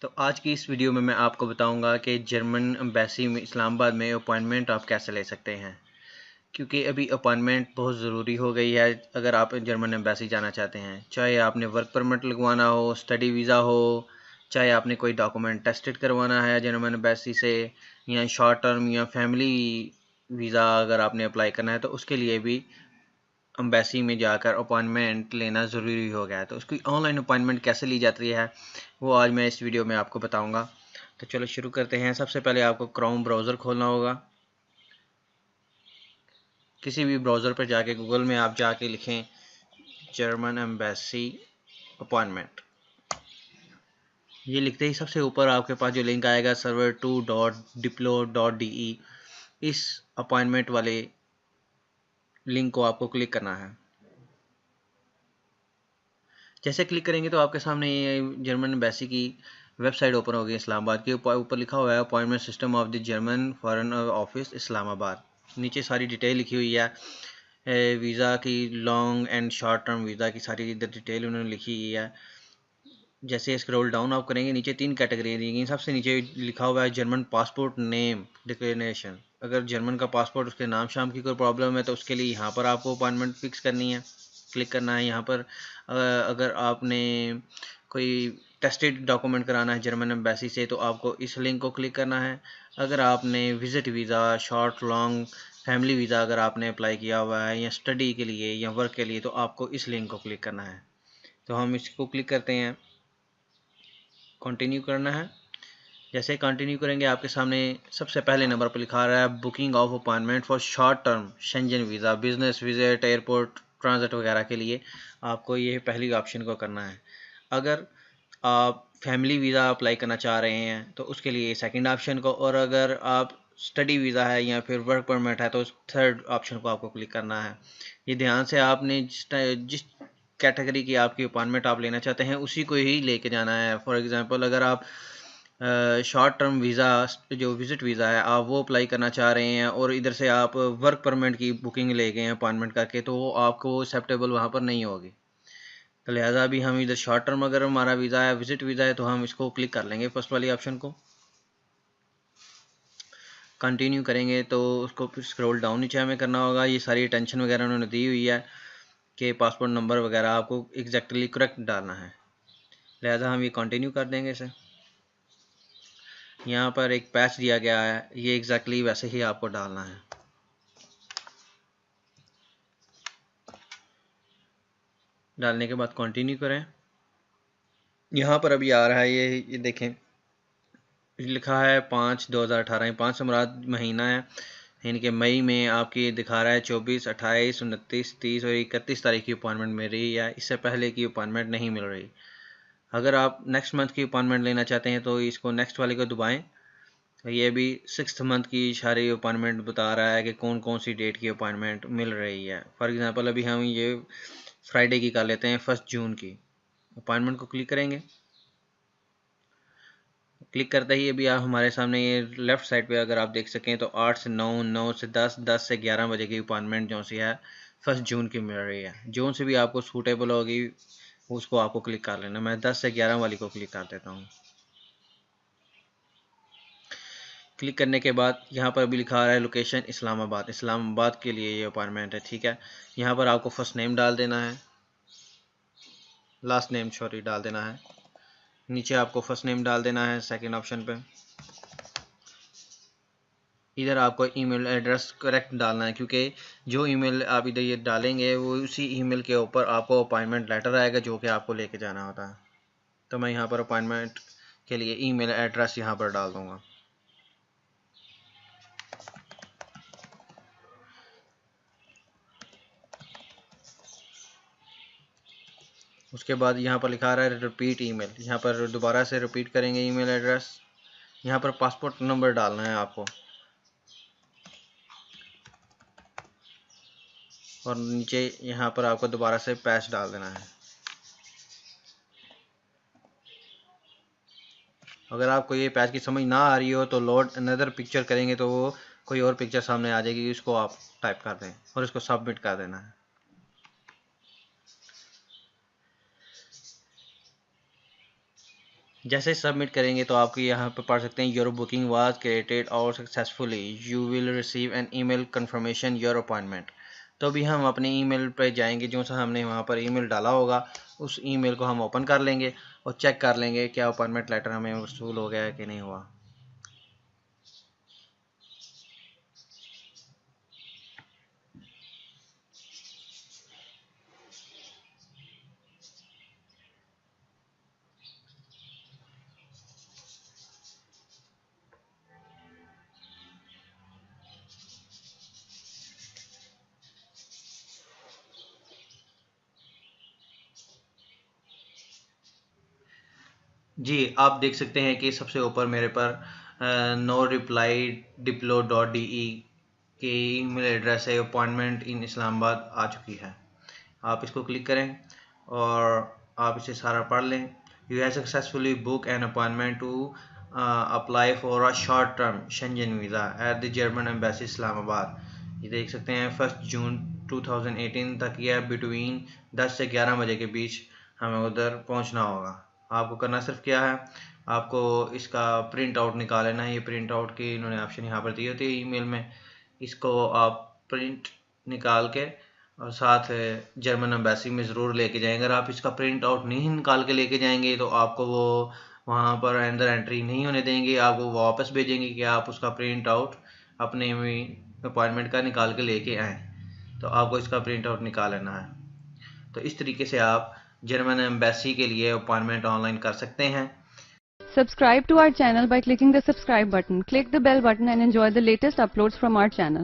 तो आज की इस वीडियो में मैं आपको बताऊंगा कि जर्मन एम्बेसी में इस्लामाबाद में अपॉइंटमेंट आप कैसे ले सकते हैं, क्योंकि अभी अपॉइंटमेंट बहुत ज़रूरी हो गई है अगर आप जर्मन एम्बेसी जाना चाहते हैं। चाहे आपने वर्क परमिट लगवाना हो, स्टडी वीज़ा हो, चाहे आपने कोई डॉक्यूमेंट टेस्टेड करवाना है जर्मन एम्बेसी से, या शॉर्ट टर्म या फैमिली वीज़ा अगर आपने अप्लाई करना है तो उसके लिए भी एम्बेसी में जाकर अपॉइंटमेंट लेना ज़रूरी हो गया है। तो उसकी ऑनलाइन अपॉइंटमेंट कैसे ली जाती है वो आज मैं इस वीडियो में आपको बताऊंगा। तो चलो शुरू करते हैं। सबसे पहले आपको क्रोम ब्राउज़र खोलना होगा। किसी भी ब्राउज़र पर जाके गूगल में आप जाके लिखें जर्मन एम्बेसी अपॉइंटमेंट। ये लिखते ही सबसे ऊपर आपके पास जो लिंक आएगा server2.diplo.de, इस अपॉइंटमेंट वाले लिंक को आपको क्लिक करना है। जैसे क्लिक करेंगे तो आपके सामने ये जर्मन एम्बेसी की वेबसाइट ओपन होगी। इस्लामाबाद के ऊपर लिखा हुआ है appointment system of the German foreign office Islamabad. नीचे सारी डिटेल लिखी हुई है, वीज़ा की long and short term visa की सारी इधर डिटेल उन्होंने लिखी हुई है। जैसे स्क्रॉल डाउन आप करेंगे नीचे 3 कैटेगरी दी गई। सबसे नीचे लिखा हुआ है जर्मन पासपोर्ट नेम डिक्लेरेशन। अगर जर्मन का पासपोर्ट उसके नाम शाम की कोई प्रॉब्लम है तो उसके लिए यहाँ पर आपको अपॉइंटमेंट फिक्स करनी है, क्लिक करना है यहाँ पर। अगर आपने कोई टेस्टेड डॉक्यूमेंट कराना है जर्मन एम्बेसी से तो आपको इस लिंक को क्लिक करना है। अगर आपने visit visa, short long family visa अगर आपने अप्लाई किया हुआ है या स्टडी के लिए या वर्क के लिए तो आपको इस लिंक को क्लिक करना है। तो हम इसको क्लिक करते हैं, कंटिन्यू करना है। जैसे कंटिन्यू करेंगे आपके सामने सबसे पहले नंबर पर लिखा रहा है booking of appointment for short term Schengen visa, business visit, airport transit वगैरह के लिए आपको ये पहली ऑप्शन को करना है। अगर आप फैमिली वीज़ा अप्लाई करना चाह रहे हैं तो उसके लिए सेकंड ऑप्शन को, और अगर आप स्टडी वीज़ा है या फिर वर्क परमिट है तो थर्ड ऑप्शन को आपको क्लिक करना है। ये ध्यान से आपने जिस कैटेगरी की आपकी अपॉइंटमेंट आप लेना चाहते हैं उसी को ही लेके जाना है। फॉर एग्जांपल अगर आप शॉर्ट टर्म वीज़ा जो विज़िट वीज़ा है आप वो अप्लाई करना चाह रहे हैं और इधर से आप वर्क परमिट की बुकिंग ले गए हैं अपॉइंटमेंट करके, तो वो आपको एक्सेप्टेबल वहाँ पर नहीं होगी। तो लिहाजा अभी हम इधर शॉर्ट टर्म अगर हमारा वीज़ा है, विज़िट वीज़ा है, तो हम इसको क्लिक कर लेंगे फर्स्ट वाली ऑप्शन को। कंटिन्यू करेंगे तो उसको फिर स्क्रॉल डाउन नीचे हमें करना होगा। ये सारी टेंशन वगैरह उन्होंने दी हुई है कि पासपोर्ट नंबर वगैरह आपको एग्जैक्टली करेक्ट डालना है, लिहाजा हम ये कंटिन्यू कर देंगे इसे। यहाँ पर एक पैच दिया गया है, ये एग्जैक्टली वैसे ही आपको डालना है। डालने के बाद कंटिन्यू करें। यहाँ पर अभी आ रहा है ये देखें, लिखा है 5/2018, 5 से मुराद महीना है, यानी कि मई में आपकी दिखा रहा है 24, 28, 29, 30 और 31 तारीख की अपॉइंटमेंट मिल रही है। इससे पहले की अपॉइंटमेंट नहीं मिल रही। अगर आप नेक्स्ट मंथ की अपॉइंटमेंट लेना चाहते हैं तो इसको नेक्स्ट वाले को दबाएं। तो ये भी 6th मंथ की सारी अपॉइंटमेंट बता रहा है कि कौन कौन सी डेट की अपॉइंटमेंट मिल रही है। फॉर एग्ज़ाम्पल अभी हम ये फ्राइडे की कर लेते हैं, 1 जून की अपॉइंटमेंट को क्लिक करेंगे। क्लिक करते ही अभी आप हमारे सामने ये लेफ़्ट साइड पे अगर आप देख सकें तो 8 से 9, 9 से 10, 10 से 11 बजे की अपॉइंटमेंट जो सी है 1 जून की मिल रही है। जून से भी आपको सूटेबल होगी उसको आपको क्लिक कर लेना। मैं 10 से 11 वाली को क्लिक कर देता हूँ। क्लिक करने के बाद यहाँ पर भी लिखा आ रहा है लोकेशन इस्लामाबाद, इस्लामाबाद के लिए ये अपॉइंटमेंट है, ठीक है। यहाँ पर आपको फर्स्ट नेम डाल देना है, लास्ट नेम सॉरी डाल देना है। नीचे आपको फर्स्ट नेम डाल देना है सेकंड ऑप्शन पे। इधर आपको ईमेल एड्रेस करेक्ट डालना है, क्योंकि जो ईमेल आप इधर ये डालेंगे वो उसी ईमेल के ऊपर आपको अपॉइंटमेंट लेटर आएगा जो कि आपको लेके जाना होता है। तो मैं यहाँ पर अपॉइंटमेंट के लिए ईमेल एड्रेस यहाँ पर डाल दूँगा। उसके बाद यहाँ पर लिखा रहा है रिपीट ईमेल, यहाँ पर दोबारा से रिपीट करेंगे ईमेल एड्रेस। यहाँ पर पासपोर्ट नंबर डालना है आपको और नीचे यहाँ पर आपको दोबारा से पैच डाल देना है। अगर आपको ये पैच की समझ ना आ रही हो तो लोड अनदर पिक्चर करेंगे तो वो कोई और पिक्चर सामने आ जाएगी, उसको आप टाइप कर दें और इसको सबमिट कर देना है। जैसे सबमिट करेंगे तो आपको यहाँ पे पढ़ सकते हैं योर बुकिंग वाज क्रिएटेड और successfully, you will receive an email confirmation your appointment. तो अभी हम अपने ईमेल पे जाएंगे, जो सा हमने वहाँ पर ईमेल डाला होगा उस ईमेल को हम ओपन कर लेंगे और चेक कर लेंगे क्या अपॉइंटमेंट लेटर हमें वसूल हो गया है कि नहीं हुआ। जी आप देख सकते हैं कि सबसे ऊपर मेरे पर no reply diplo dot D E की ईमेल एड्रेस है, अपॉइंटमेंट इन इस्लामाबाद आ चुकी है। आप इसको क्लिक करें और आप इसे सारा पढ़ लें। You have successfully book an appointment to apply for a short term Schengen visa at the German embassy Islamabad. ये देख सकते हैं 1 जून 2018 तक यह बिटवीन 10 से 11 बजे के बीच हमें उधर पहुंचना होगा। आपको करना सिर्फ क्या है, आपको इसका प्रिंट आउट निकाल लेना है। ये प्रिंट आउट की इन्होंने ऑप्शन यहाँ पर दिए होते हैं ईमेल में, इसको आप प्रिंट निकाल के और साथ जर्मन एम्बेसी में ज़रूर लेके जाएंगे। अगर आप इसका प्रिंट आउट नहीं निकाल के लेके जाएंगे तो आपको वो वहाँ पर अंदर एंट्री नहीं होने देंगे, आपको वापस भेजेंगे कि आप उसका प्रिंट आउट अपने अपॉइंटमेंट का निकाल के लेके आएँ। तो आपको इसका प्रिंट आउट निकाल लेना है। तो इस तरीके से आप जर्मन एम्बेसी के लिए अपॉइंटमेंट ऑनलाइन कर सकते हैं। Subscribe to our channel by clicking the subscribe button. Click the bell button and enjoy the latest uploads from our channel.